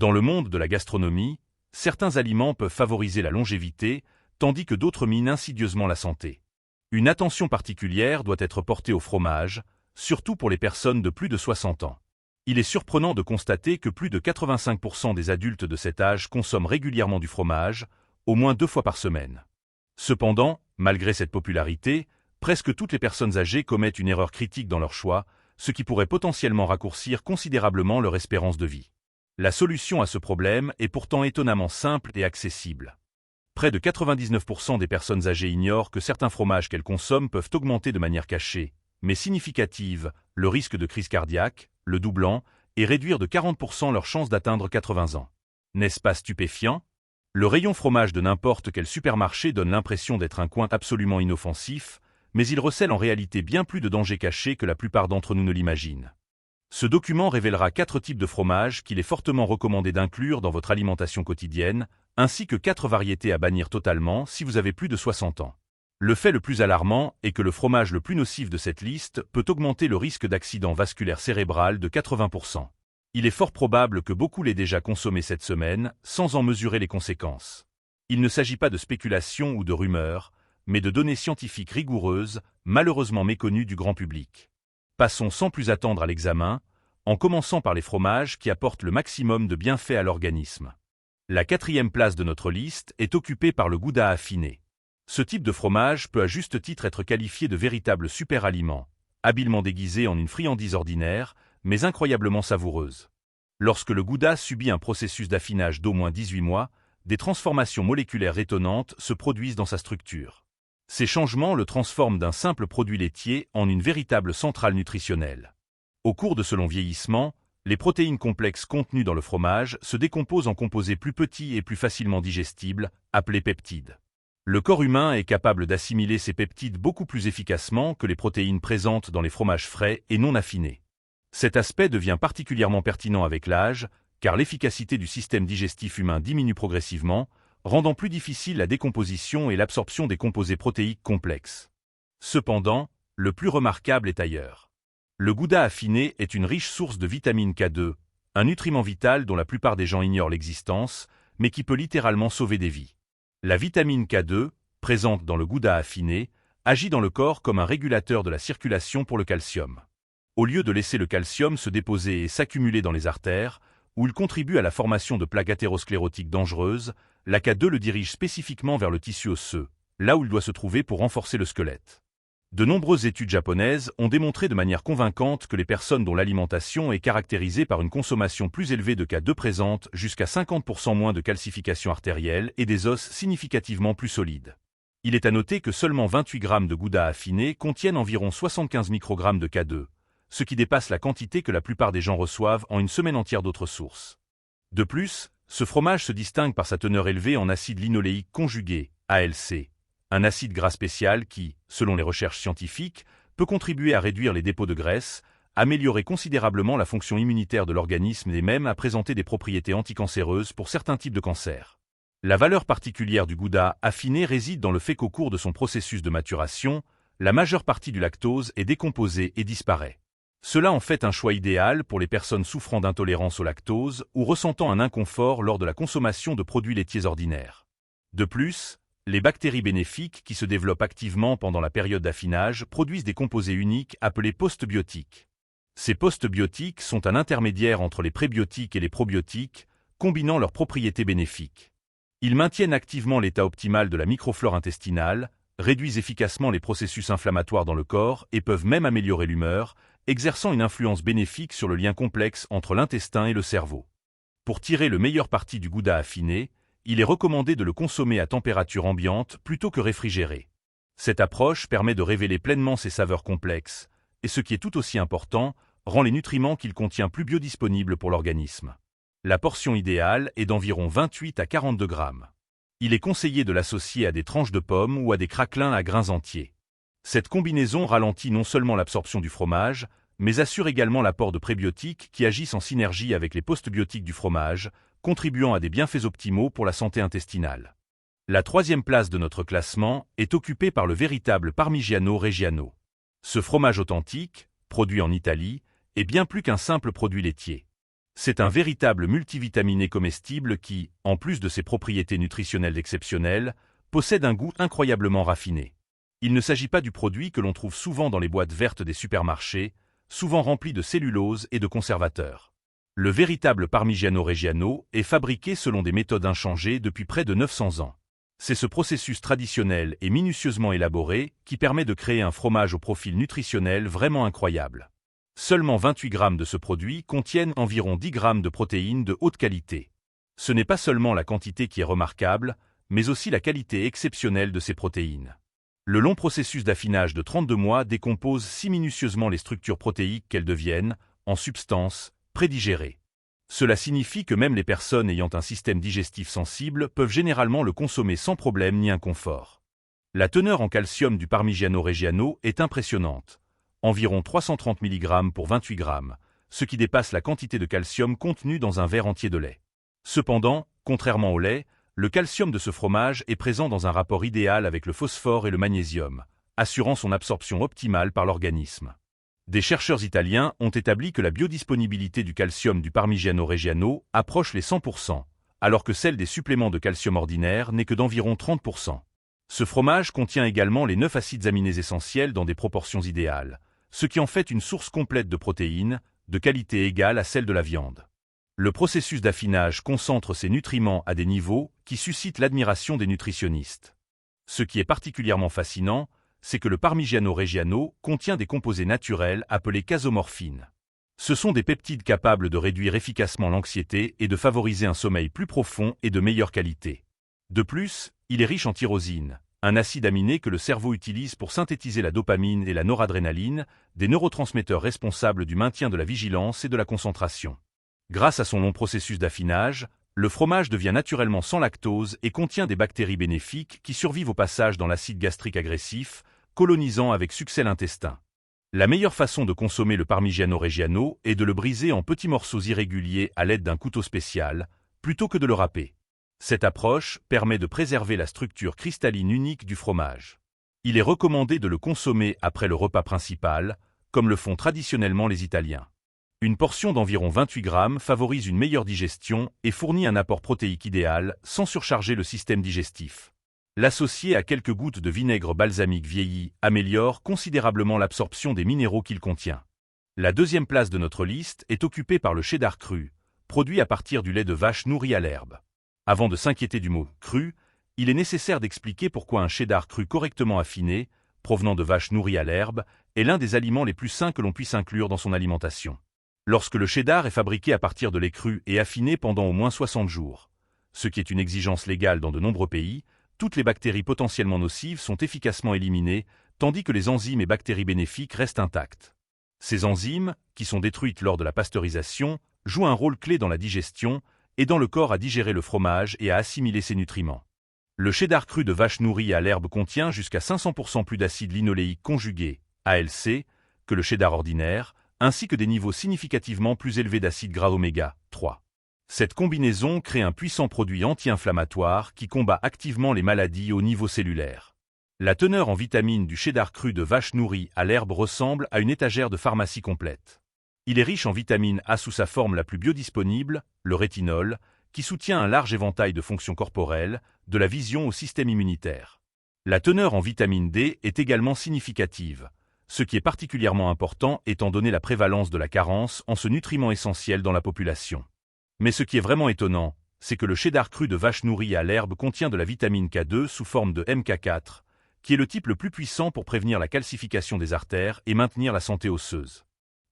Dans le monde de la gastronomie, certains aliments peuvent favoriser la longévité, tandis que d'autres minent insidieusement la santé. Une attention particulière doit être portée au fromage, surtout pour les personnes de plus de 60 ans. Il est surprenant de constater que plus de 85% des adultes de cet âge consomment régulièrement du fromage, au moins 2 fois par semaine. Cependant, malgré cette popularité, presque toutes les personnes âgées commettent une erreur critique dans leur choix, ce qui pourrait potentiellement raccourcir considérablement leur espérance de vie. La solution à ce problème est pourtant étonnamment simple et accessible. Près de 99% des personnes âgées ignorent que certains fromages qu'elles consomment peuvent augmenter de manière cachée, mais significative, le risque de crise cardiaque, le doublant, et réduire de 40% leurs chances d'atteindre 80 ans. N'est-ce pas stupéfiant? Le rayon fromage de n'importe quel supermarché donne l'impression d'être un coin absolument inoffensif, mais il recèle en réalité bien plus de dangers cachés que la plupart d'entre nous ne l'imaginent. Ce document révélera 4 types de fromages qu'il est fortement recommandé d'inclure dans votre alimentation quotidienne, ainsi que 4 variétés à bannir totalement si vous avez plus de 60 ans. Le fait le plus alarmant est que le fromage le plus nocif de cette liste peut augmenter le risque d'accident vasculaire cérébral de 80%. Il est fort probable que beaucoup l'aient déjà consommé cette semaine, sans en mesurer les conséquences. Il ne s'agit pas de spéculation ou de rumeurs, mais de données scientifiques rigoureuses, malheureusement méconnues du grand public. Passons sans plus attendre à l'examen, en commençant par les fromages qui apportent le maximum de bienfaits à l'organisme. La 4e place de notre liste est occupée par le gouda affiné. Ce type de fromage peut à juste titre être qualifié de véritable super-aliment, habilement déguisé en une friandise ordinaire, mais incroyablement savoureuse. Lorsque le gouda subit un processus d'affinage d'au moins 18 mois, des transformations moléculaires étonnantes se produisent dans sa structure. Ces changements le transforment d'un simple produit laitier en une véritable centrale nutritionnelle. Au cours de ce long vieillissement, les protéines complexes contenues dans le fromage se décomposent en composés plus petits et plus facilement digestibles, appelés peptides. Le corps humain est capable d'assimiler ces peptides beaucoup plus efficacement que les protéines présentes dans les fromages frais et non affinés. Cet aspect devient particulièrement pertinent avec l'âge, car l'efficacité du système digestif humain diminue progressivement, rendant plus difficile la décomposition et l'absorption des composés protéiques complexes. Cependant, le plus remarquable est ailleurs. Le gouda affiné est une riche source de vitamine K2, un nutriment vital dont la plupart des gens ignorent l'existence, mais qui peut littéralement sauver des vies. La vitamine K2, présente dans le gouda affiné, agit dans le corps comme un régulateur de la circulation pour le calcium. Au lieu de laisser le calcium se déposer et s'accumuler dans les artères, où il contribue à la formation de plaques athérosclérotiques dangereuses, la K2 le dirige spécifiquement vers le tissu osseux, là où il doit se trouver pour renforcer le squelette. De nombreuses études japonaises ont démontré de manière convaincante que les personnes dont l'alimentation est caractérisée par une consommation plus élevée de K2 présentent jusqu'à 50% moins de calcification artérielle et des os significativement plus solides. Il est à noter que seulement 28 grammes de gouda affiné contiennent environ 75 microgrammes de K2, ce qui dépasse la quantité que la plupart des gens reçoivent en une semaine entière d'autres sources. De plus, ce fromage se distingue par sa teneur élevée en acide linoléique conjugué, ALC, un acide gras spécial qui, selon les recherches scientifiques, peut contribuer à réduire les dépôts de graisse, améliorer considérablement la fonction immunitaire de l'organisme et même à présenter des propriétés anticancéreuses pour certains types de cancers. La valeur particulière du gouda affiné réside dans le fait qu'au cours de son processus de maturation, la majeure partie du lactose est décomposée et disparaît. Cela en fait un choix idéal pour les personnes souffrant d'intolérance au lactose ou ressentant un inconfort lors de la consommation de produits laitiers ordinaires. De plus, les bactéries bénéfiques qui se développent activement pendant la période d'affinage produisent des composés uniques appelés postbiotiques. Ces postbiotiques sont un intermédiaire entre les prébiotiques et les probiotiques, combinant leurs propriétés bénéfiques. Ils maintiennent activement l'état optimal de la microflore intestinale, réduisent efficacement les processus inflammatoires dans le corps et peuvent même améliorer l'humeur, exerçant une influence bénéfique sur le lien complexe entre l'intestin et le cerveau. Pour tirer le meilleur parti du gouda affiné, il est recommandé de le consommer à température ambiante plutôt que réfrigéré. Cette approche permet de révéler pleinement ses saveurs complexes, et ce qui est tout aussi important, rend les nutriments qu'il contient plus biodisponibles pour l'organisme. La portion idéale est d'environ 28 à 42 grammes. Il est conseillé de l'associer à des tranches de pommes ou à des craquelins à grains entiers. Cette combinaison ralentit non seulement l'absorption du fromage, mais assure également l'apport de prébiotiques qui agissent en synergie avec les postbiotiques du fromage, contribuant à des bienfaits optimaux pour la santé intestinale. La 3e place de notre classement est occupée par le véritable Parmigiano Reggiano. Ce fromage authentique, produit en Italie, est bien plus qu'un simple produit laitier. C'est un véritable multivitaminé comestible qui, en plus de ses propriétés nutritionnelles exceptionnelles, possède un goût incroyablement raffiné. Il ne s'agit pas du produit que l'on trouve souvent dans les boîtes vertes des supermarchés, souvent remplies de cellulose et de conservateurs. Le véritable Parmigiano Reggiano est fabriqué selon des méthodes inchangées depuis près de 900 ans. C'est ce processus traditionnel et minutieusement élaboré qui permet de créer un fromage au profil nutritionnel vraiment incroyable. Seulement 28 grammes de ce produit contiennent environ 10 grammes de protéines de haute qualité. Ce n'est pas seulement la quantité qui est remarquable, mais aussi la qualité exceptionnelle de ces protéines. Le long processus d'affinage de 32 mois décompose si minutieusement les structures protéiques qu'elles deviennent, en substance, prédigérées. Cela signifie que même les personnes ayant un système digestif sensible peuvent généralement le consommer sans problème ni inconfort. La teneur en calcium du Parmigiano Reggiano est impressionnante, environ 330 mg pour 28 grammes, ce qui dépasse la quantité de calcium contenue dans un verre entier de lait. Cependant, contrairement au lait, le calcium de ce fromage est présent dans un rapport idéal avec le phosphore et le magnésium, assurant son absorption optimale par l'organisme. Des chercheurs italiens ont établi que la biodisponibilité du calcium du Parmigiano Reggiano approche les 100%, alors que celle des suppléments de calcium ordinaires n'est que d'environ 30%. Ce fromage contient également les 9 acides aminés essentiels dans des proportions idéales, ce qui en fait une source complète de protéines, de qualité égale à celle de la viande. Le processus d'affinage concentre ces nutriments à des niveaux qui suscitent l'admiration des nutritionnistes. Ce qui est particulièrement fascinant, c'est que le Parmigiano Reggiano contient des composés naturels appelés casomorphines. Ce sont des peptides capables de réduire efficacement l'anxiété et de favoriser un sommeil plus profond et de meilleure qualité. De plus, il est riche en tyrosine, un acide aminé que le cerveau utilise pour synthétiser la dopamine et la noradrénaline, des neurotransmetteurs responsables du maintien de la vigilance et de la concentration. Grâce à son long processus d'affinage, le fromage devient naturellement sans lactose et contient des bactéries bénéfiques qui survivent au passage dans l'acide gastrique agressif, colonisant avec succès l'intestin. La meilleure façon de consommer le Parmigiano Reggiano est de le briser en petits morceaux irréguliers à l'aide d'un couteau spécial, plutôt que de le râper. Cette approche permet de préserver la structure cristalline unique du fromage. Il est recommandé de le consommer après le repas principal, comme le font traditionnellement les Italiens. Une portion d'environ 28 grammes favorise une meilleure digestion et fournit un apport protéique idéal sans surcharger le système digestif. L'associer à quelques gouttes de vinaigre balsamique vieilli améliore considérablement l'absorption des minéraux qu'il contient. La deuxième place de notre liste est occupée par le cheddar cru, produit à partir du lait de vache nourri à l'herbe. Avant de s'inquiéter du mot « cru », il est nécessaire d'expliquer pourquoi un cheddar cru correctement affiné, provenant de vaches nourries à l'herbe, est l'un des aliments les plus sains que l'on puisse inclure dans son alimentation. Lorsque le cheddar est fabriqué à partir de lait cru et affiné pendant au moins 60 jours, ce qui est une exigence légale dans de nombreux pays, toutes les bactéries potentiellement nocives sont efficacement éliminées, tandis que les enzymes et bactéries bénéfiques restent intactes. Ces enzymes, qui sont détruites lors de la pasteurisation, jouent un rôle clé dans la digestion, aidant le corps à digérer le fromage et à assimiler ses nutriments. Le cheddar cru de vache nourrie à l'herbe contient jusqu'à 500% plus d'acide linoléique conjugué, ALC, que le cheddar ordinaire, ainsi que des niveaux significativement plus élevés d'acide gras oméga 3. Cette combinaison crée un puissant produit anti-inflammatoire qui combat activement les maladies au niveau cellulaire. La teneur en vitamines du cheddar cru de vache nourrie à l'herbe ressemble à une étagère de pharmacie complète. Il est riche en vitamine A sous sa forme la plus biodisponible, le rétinol, qui soutient un large éventail de fonctions corporelles, de la vision au système immunitaire. La teneur en vitamine D est également significative, ce qui est particulièrement important étant donné la prévalence de la carence en ce nutriment essentiel dans la population. Mais ce qui est vraiment étonnant, c'est que le cheddar cru de vache nourrie à l'herbe contient de la vitamine K2 sous forme de MK4, qui est le type le plus puissant pour prévenir la calcification des artères et maintenir la santé osseuse.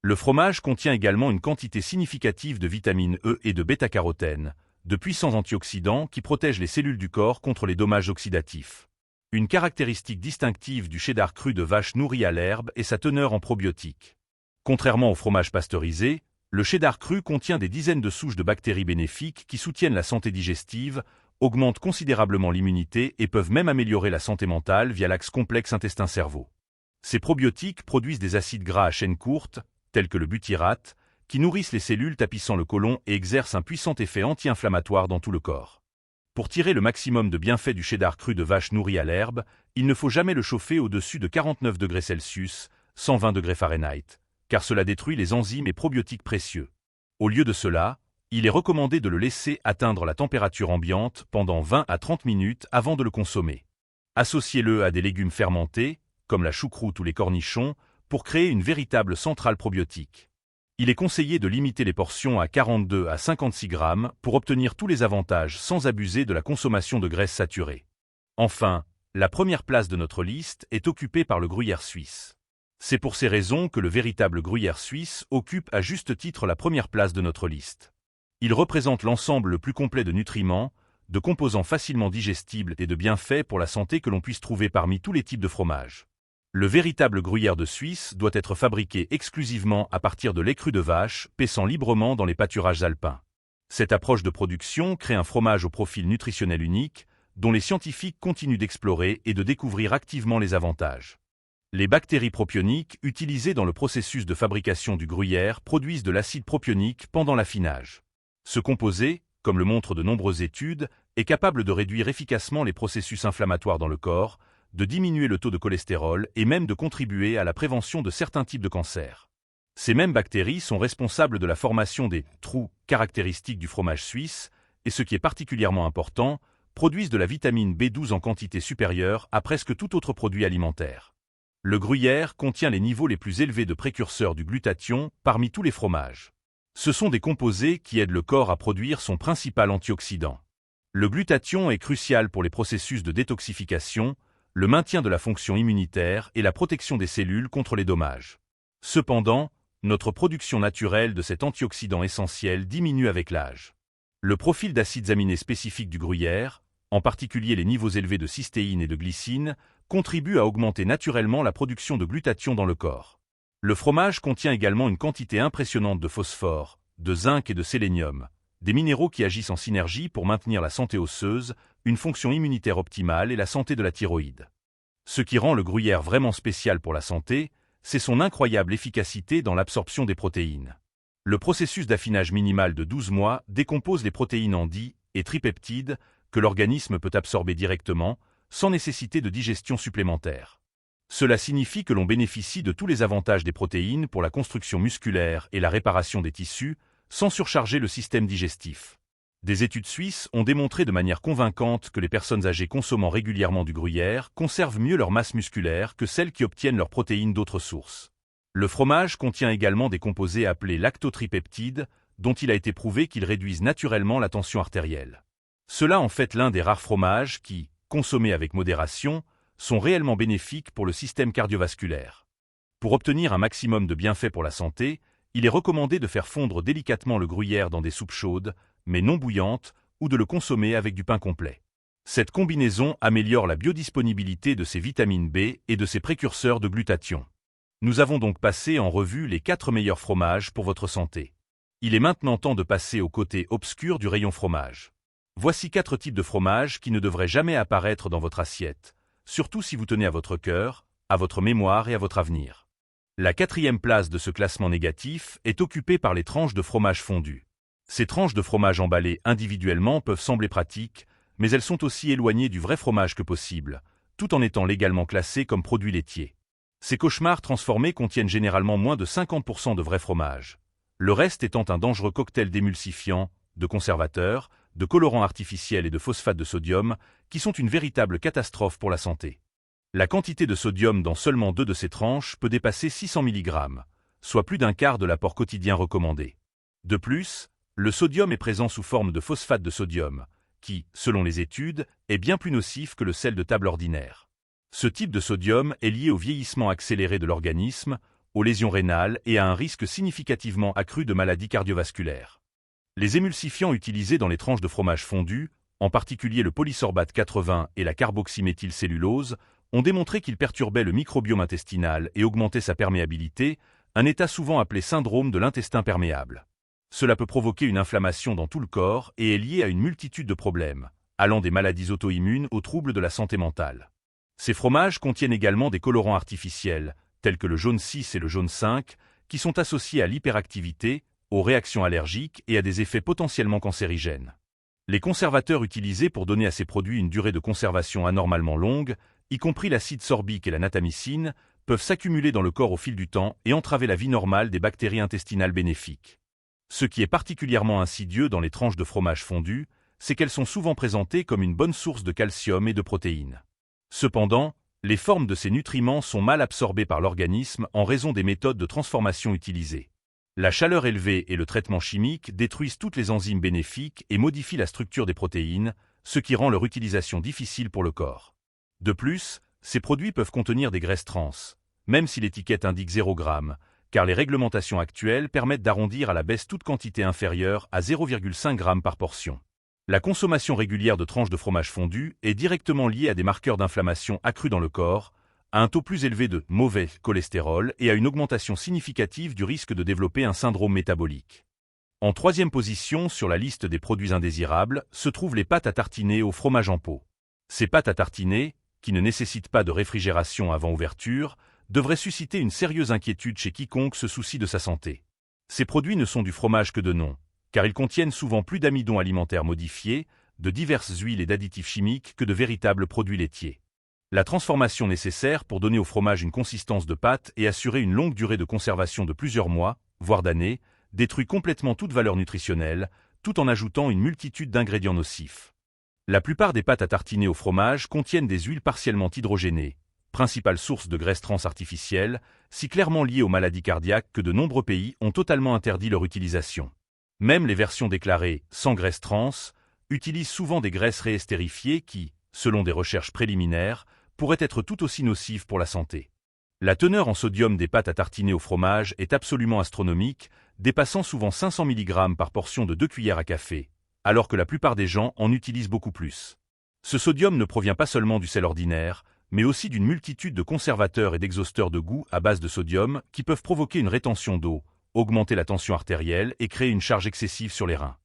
Le fromage contient également une quantité significative de vitamine E et de bêta-carotène, de puissants antioxydants qui protègent les cellules du corps contre les dommages oxydatifs. Une caractéristique distinctive du cheddar cru de vache nourrie à l'herbe est sa teneur en probiotiques. Contrairement au fromage pasteurisé, le cheddar cru contient des dizaines de souches de bactéries bénéfiques qui soutiennent la santé digestive, augmentent considérablement l'immunité et peuvent même améliorer la santé mentale via l'axe complexe intestin-cerveau. Ces probiotiques produisent des acides gras à chaîne courte, tels que le butyrate, qui nourrissent les cellules tapissant le côlon et exercent un puissant effet anti-inflammatoire dans tout le corps. Pour tirer le maximum de bienfaits du cheddar cru de vache nourrie à l'herbe, il ne faut jamais le chauffer au-dessus de 49 degrés Celsius, 120 degrés Fahrenheit, car cela détruit les enzymes et probiotiques précieux. Au lieu de cela, il est recommandé de le laisser atteindre la température ambiante pendant 20 à 30 minutes avant de le consommer. Associez-le à des légumes fermentés, comme la choucroute ou les cornichons, pour créer une véritable centrale probiotique. Il est conseillé de limiter les portions à 42 à 56 grammes pour obtenir tous les avantages sans abuser de la consommation de graisses saturées. Enfin, la première place de notre liste est occupée par le gruyère suisse. C'est pour ces raisons que le véritable gruyère suisse occupe à juste titre la première place de notre liste. Il représente l'ensemble le plus complet de nutriments, de composants facilement digestibles et de bienfaits pour la santé que l'on puisse trouver parmi tous les types de fromages. Le véritable gruyère de Suisse doit être fabriqué exclusivement à partir de lait cru de vache, paissant librement dans les pâturages alpins. Cette approche de production crée un fromage au profil nutritionnel unique, dont les scientifiques continuent d'explorer et de découvrir activement les avantages. Les bactéries propioniques utilisées dans le processus de fabrication du gruyère produisent de l'acide propionique pendant l'affinage. Ce composé, comme le montrent de nombreuses études, est capable de réduire efficacement les processus inflammatoires dans le corps, de diminuer le taux de cholestérol et même de contribuer à la prévention de certains types de cancers. Ces mêmes bactéries sont responsables de la formation des trous caractéristiques du fromage suisse et, ce qui est particulièrement important, produisent de la vitamine B12 en quantité supérieure à presque tout autre produit alimentaire. Le gruyère contient les niveaux les plus élevés de précurseurs du glutathion parmi tous les fromages. Ce sont des composés qui aident le corps à produire son principal antioxydant. Le glutathion est crucial pour les processus de détoxification, le maintien de la fonction immunitaire et la protection des cellules contre les dommages. Cependant, notre production naturelle de cet antioxydant essentiel diminue avec l'âge. Le profil d'acides aminés spécifiques du gruyère, en particulier les niveaux élevés de cystéine et de glycine, contribue à augmenter naturellement la production de glutathion dans le corps. Le fromage contient également une quantité impressionnante de phosphore, de zinc et de sélénium, des minéraux qui agissent en synergie pour maintenir la santé osseuse, une fonction immunitaire optimale et la santé de la thyroïde. Ce qui rend le gruyère vraiment spécial pour la santé, c'est son incroyable efficacité dans l'absorption des protéines. Le processus d'affinage minimal de 12 mois décompose les protéines en di- et tripeptides que l'organisme peut absorber directement, sans nécessité de digestion supplémentaire. Cela signifie que l'on bénéficie de tous les avantages des protéines pour la construction musculaire et la réparation des tissus, sans surcharger le système digestif. Des études suisses ont démontré de manière convaincante que les personnes âgées consommant régulièrement du gruyère conservent mieux leur masse musculaire que celles qui obtiennent leurs protéines d'autres sources. Le fromage contient également des composés appelés lactotripeptides, dont il a été prouvé qu'ils réduisent naturellement la tension artérielle. Cela en fait l'un des rares fromages qui, consommés avec modération, sont réellement bénéfiques pour le système cardiovasculaire. Pour obtenir un maximum de bienfaits pour la santé, il est recommandé de faire fondre délicatement le gruyère dans des soupes chaudes, mais non bouillantes, ou de le consommer avec du pain complet. Cette combinaison améliore la biodisponibilité de ses vitamines B et de ses précurseurs de glutathion. Nous avons donc passé en revue les 4 meilleurs fromages pour votre santé. Il est maintenant temps de passer au côté obscur du rayon fromage. Voici 4 types de fromages qui ne devraient jamais apparaître dans votre assiette, surtout si vous tenez à votre cœur, à votre mémoire et à votre avenir. La 4e place de ce classement négatif est occupée par les tranches de fromage fondu. Ces tranches de fromage emballées individuellement peuvent sembler pratiques, mais elles sont aussi éloignées du vrai fromage que possible, tout en étant légalement classées comme produits laitiers. Ces cauchemars transformés contiennent généralement moins de 50% de vrai fromage, le reste étant un dangereux cocktail d'émulsifiants, de conservateurs, de colorants artificiels et de phosphate de sodium, qui sont une véritable catastrophe pour la santé. La quantité de sodium dans seulement 2 de ces tranches peut dépasser 600 mg, soit plus d'un quart de l'apport quotidien recommandé. De plus, le sodium est présent sous forme de phosphate de sodium, qui, selon les études, est bien plus nocif que le sel de table ordinaire. Ce type de sodium est lié au vieillissement accéléré de l'organisme, aux lésions rénales et à un risque significativement accru de maladies cardiovasculaires. Les émulsifiants utilisés dans les tranches de fromage fondu, en particulier le polysorbate 80 et la carboxyméthylcellulose, ont démontré qu'ils perturbaient le microbiome intestinal et augmentaient sa perméabilité, un état souvent appelé syndrome de l'intestin perméable. Cela peut provoquer une inflammation dans tout le corps et est lié à une multitude de problèmes, allant des maladies auto-immunes aux troubles de la santé mentale. Ces fromages contiennent également des colorants artificiels, tels que le jaune 6 et le jaune 5, qui sont associés à l'hyperactivité, aux réactions allergiques et à des effets potentiellement cancérigènes. Les conservateurs utilisés pour donner à ces produits une durée de conservation anormalement longue, y compris l'acide sorbique et la natamycine, peuvent s'accumuler dans le corps au fil du temps et entraver la vie normale des bactéries intestinales bénéfiques. Ce qui est particulièrement insidieux dans les tranches de fromage fondu, c'est qu'elles sont souvent présentées comme une bonne source de calcium et de protéines. Cependant, les formes de ces nutriments sont mal absorbées par l'organisme en raison des méthodes de transformation utilisées. La chaleur élevée et le traitement chimique détruisent toutes les enzymes bénéfiques et modifient la structure des protéines, ce qui rend leur utilisation difficile pour le corps. De plus, ces produits peuvent contenir des graisses trans, même si l'étiquette indique 0 g, car les réglementations actuelles permettent d'arrondir à la baisse toute quantité inférieure à 0,5 g par portion. La consommation régulière de tranches de fromage fondu est directement liée à des marqueurs d'inflammation accrus dans le corps, à un taux plus élevé de mauvais cholestérol et à une augmentation significative du risque de développer un syndrome métabolique. En troisième position sur la liste des produits indésirables se trouvent les pâtes à tartiner au fromage en pot. Ces pâtes à tartiner, qui ne nécessitent pas de réfrigération avant ouverture, devraient susciter une sérieuse inquiétude chez quiconque se soucie de sa santé. Ces produits ne sont du fromage que de nom, car ils contiennent souvent plus d'amidon alimentaire modifiés, de diverses huiles et d'additifs chimiques que de véritables produits laitiers. La transformation nécessaire pour donner au fromage une consistance de pâte et assurer une longue durée de conservation de plusieurs mois, voire d'années, détruit complètement toute valeur nutritionnelle, tout en ajoutant une multitude d'ingrédients nocifs. La plupart des pâtes à tartiner au fromage contiennent des huiles partiellement hydrogénées, principale source de graisse trans artificielle, si clairement liée aux maladies cardiaques que de nombreux pays ont totalement interdit leur utilisation. Même les versions déclarées « sans graisse trans » utilisent souvent des graisses réestérifiées qui, selon des recherches préliminaires, pourraient être tout aussi nocives pour la santé. La teneur en sodium des pâtes à tartiner au fromage est absolument astronomique, dépassant souvent 500 mg par portion de 2 cuillères à café, alors que la plupart des gens en utilisent beaucoup plus. Ce sodium ne provient pas seulement du sel ordinaire, mais aussi d'une multitude de conservateurs et d'exhausteurs de goût à base de sodium qui peuvent provoquer une rétention d'eau, augmenter la tension artérielle et créer une charge excessive sur les reins.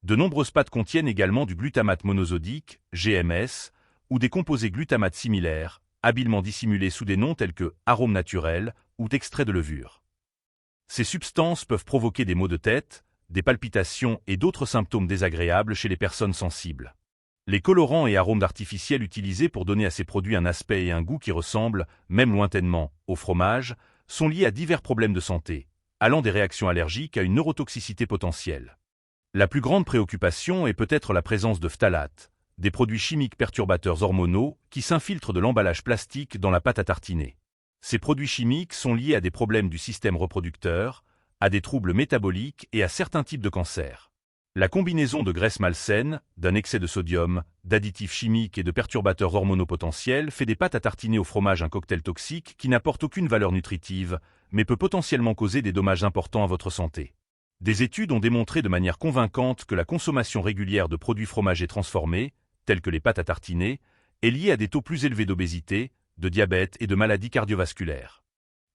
De nombreuses pâtes contiennent également du glutamate monosodique, GMS, ou des composés glutamates similaires, habilement dissimulés sous des noms tels que arômes naturels ou d'extrait de levure. Ces substances peuvent provoquer des maux de tête, des palpitations et d'autres symptômes désagréables chez les personnes sensibles. Les colorants et arômes artificiels utilisés pour donner à ces produits un aspect et un goût qui ressemblent, même lointainement, au fromage, sont liés à divers problèmes de santé, allant des réactions allergiques à une neurotoxicité potentielle. La plus grande préoccupation est peut-être la présence de phtalates, des produits chimiques perturbateurs hormonaux qui s'infiltrent de l'emballage plastique dans la pâte à tartiner. Ces produits chimiques sont liés à des problèmes du système reproducteur, à des troubles métaboliques et à certains types de cancers. La combinaison de graisses malsaines, d'un excès de sodium, d'additifs chimiques et de perturbateurs hormonaux potentiels fait des pâtes à tartiner au fromage un cocktail toxique qui n'apporte aucune valeur nutritive, mais peut potentiellement causer des dommages importants à votre santé. Des études ont démontré de manière convaincante que la consommation régulière de produits fromagers transformés, tels que les pâtes à tartiner, est liée à des taux plus élevés d'obésité, de diabète et de maladies cardiovasculaires.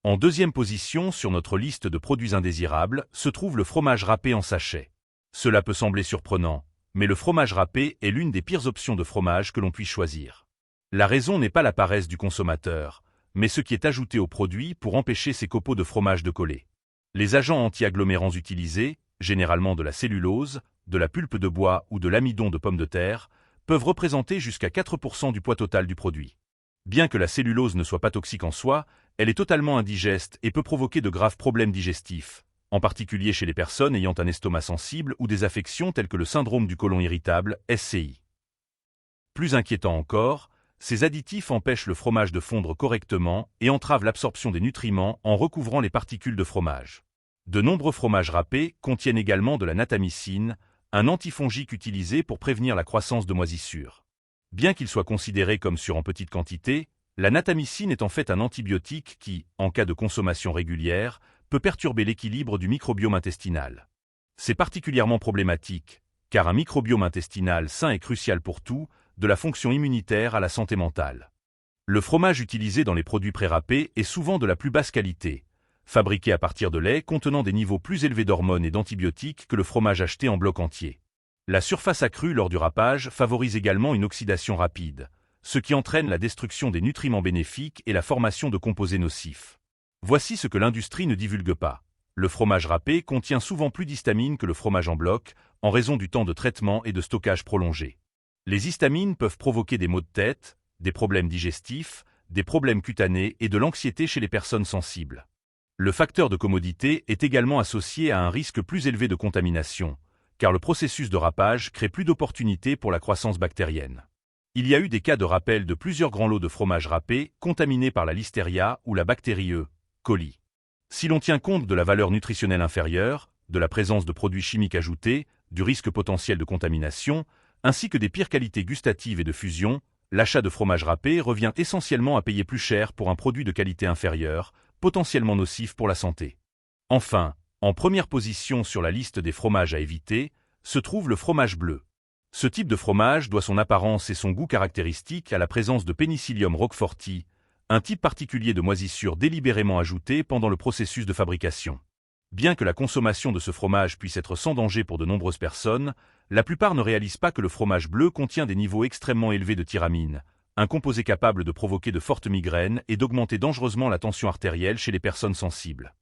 En deuxième position sur notre liste de produits indésirables se trouve le fromage râpé en sachet. Cela peut sembler surprenant, mais le fromage râpé est l'une des pires options de fromage que l'on puisse choisir. La raison n'est pas la paresse du consommateur, mais ce qui est ajouté au produit pour empêcher ces copeaux de fromage de coller. Les agents anti-agglomérants utilisés, généralement de la cellulose, de la pulpe de bois ou de l'amidon de pomme de terre, peuvent représenter jusqu'à 4% du poids total du produit. Bien que la cellulose ne soit pas toxique en soi, elle est totalement indigeste et peut provoquer de graves problèmes digestifs, en particulier chez les personnes ayant un estomac sensible ou des affections telles que le syndrome du côlon irritable, SCI. Plus inquiétant encore, ces additifs empêchent le fromage de fondre correctement et entravent l'absorption des nutriments en recouvrant les particules de fromage. De nombreux fromages râpés contiennent également de la natamycine, un antifongique utilisé pour prévenir la croissance de moisissures. Bien qu'il soit considéré comme sûr en petite quantité, la natamycine est en fait un antibiotique qui, en cas de consommation régulière, peut perturber l'équilibre du microbiome intestinal. C'est particulièrement problématique, car un microbiome intestinal sain est crucial pour tout, de la fonction immunitaire à la santé mentale. Le fromage utilisé dans les produits pré-râpés est souvent de la plus basse qualité, fabriqué à partir de lait contenant des niveaux plus élevés d'hormones et d'antibiotiques que le fromage acheté en bloc entier. La surface accrue lors du râpage favorise également une oxydation rapide, ce qui entraîne la destruction des nutriments bénéfiques et la formation de composés nocifs. Voici ce que l'industrie ne divulgue pas. Le fromage râpé contient souvent plus d'histamine que le fromage en bloc, en raison du temps de traitement et de stockage prolongé. Les histamines peuvent provoquer des maux de tête, des problèmes digestifs, des problèmes cutanés et de l'anxiété chez les personnes sensibles. Le facteur de commodité est également associé à un risque plus élevé de contamination, car le processus de râpage crée plus d'opportunités pour la croissance bactérienne. Il y a eu des cas de rappel de plusieurs grands lots de fromage râpé contaminés par la Listeria ou la bactérie E. coli. Si l'on tient compte de la valeur nutritionnelle inférieure, de la présence de produits chimiques ajoutés, du risque potentiel de contamination, ainsi que des pires qualités gustatives et de fusion, l'achat de fromage râpé revient essentiellement à payer plus cher pour un produit de qualité inférieure, potentiellement nocif pour la santé. Enfin, en première position sur la liste des fromages à éviter, se trouve le fromage bleu. Ce type de fromage doit son apparence et son goût caractéristique à la présence de Penicillium roqueforti, un type particulier de moisissure délibérément ajoutée pendant le processus de fabrication. Bien que la consommation de ce fromage puisse être sans danger pour de nombreuses personnes, la plupart ne réalisent pas que le fromage bleu contient des niveaux extrêmement élevés de tyramine, un composé capable de provoquer de fortes migraines et d'augmenter dangereusement la tension artérielle chez les personnes sensibles.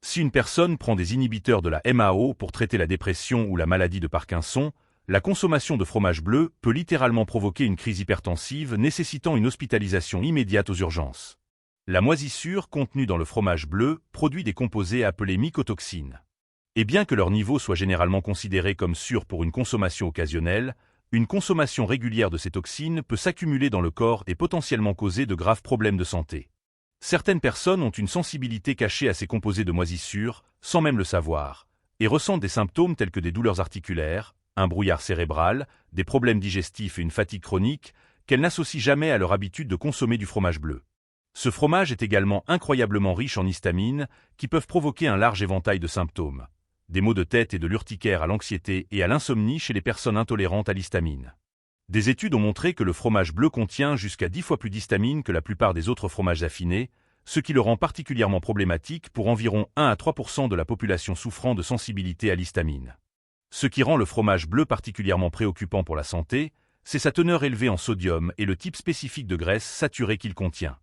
Si une personne prend des inhibiteurs de la MAO pour traiter la dépression ou la maladie de Parkinson, la consommation de fromage bleu peut littéralement provoquer une crise hypertensive nécessitant une hospitalisation immédiate aux urgences. La moisissure contenue dans le fromage bleu produit des composés appelés mycotoxines. Et bien que leur niveau soit généralement considéré comme sûr pour une consommation occasionnelle, une consommation régulière de ces toxines peut s'accumuler dans le corps et potentiellement causer de graves problèmes de santé. Certaines personnes ont une sensibilité cachée à ces composés de moisissure, sans même le savoir, et ressentent des symptômes tels que des douleurs articulaires, un brouillard cérébral, des problèmes digestifs et une fatigue chronique, qu'elles n'associent jamais à leur habitude de consommer du fromage bleu. Ce fromage est également incroyablement riche en histamine, qui peuvent provoquer un large éventail de symptômes. Des maux de tête et de l'urticaire à l'anxiété et à l'insomnie chez les personnes intolérantes à l'histamine. Des études ont montré que le fromage bleu contient jusqu'à 10 fois plus d'histamine que la plupart des autres fromages affinés, ce qui le rend particulièrement problématique pour environ 1 à 3% de la population souffrant de sensibilité à l'histamine. Ce qui rend le fromage bleu particulièrement préoccupant pour la santé, c'est sa teneur élevée en sodium et le type spécifique de graisse saturée qu'il contient.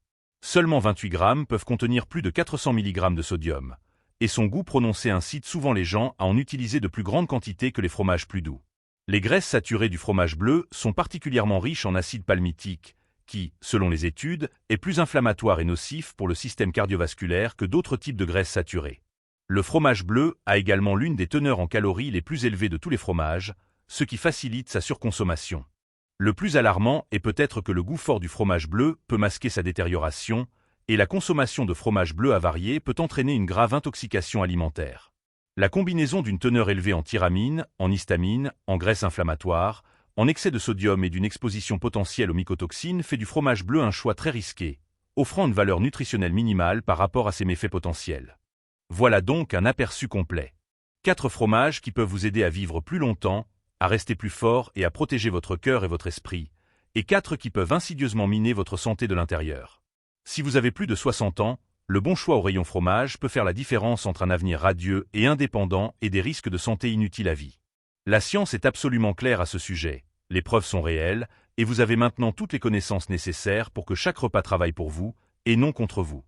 Seulement 28 grammes peuvent contenir plus de 400 mg de sodium, et son goût prononcé incite souvent les gens à en utiliser de plus grandes quantités que les fromages plus doux. Les graisses saturées du fromage bleu sont particulièrement riches en acide palmitique, qui, selon les études, est plus inflammatoire et nocif pour le système cardiovasculaire que d'autres types de graisses saturées. Le fromage bleu a également l'une des teneurs en calories les plus élevées de tous les fromages, ce qui facilite sa surconsommation. Le plus alarmant est peut-être que le goût fort du fromage bleu peut masquer sa détérioration, et la consommation de fromage bleu avarié peut entraîner une grave intoxication alimentaire. La combinaison d'une teneur élevée en tyramine, en histamine, en graisse inflammatoire, en excès de sodium et d'une exposition potentielle aux mycotoxines fait du fromage bleu un choix très risqué, offrant une valeur nutritionnelle minimale par rapport à ses méfaits potentiels. Voilà donc un aperçu complet. 4 fromages qui peuvent vous aider à vivre plus longtemps, à rester plus fort et à protéger votre cœur et votre esprit, et 4 qui peuvent insidieusement miner votre santé de l'intérieur. Si vous avez plus de 60 ans, le bon choix au rayon fromage peut faire la différence entre un avenir radieux et indépendant et des risques de santé inutiles à vie. La science est absolument claire à ce sujet, les preuves sont réelles, et vous avez maintenant toutes les connaissances nécessaires pour que chaque repas travaille pour vous, et non contre vous.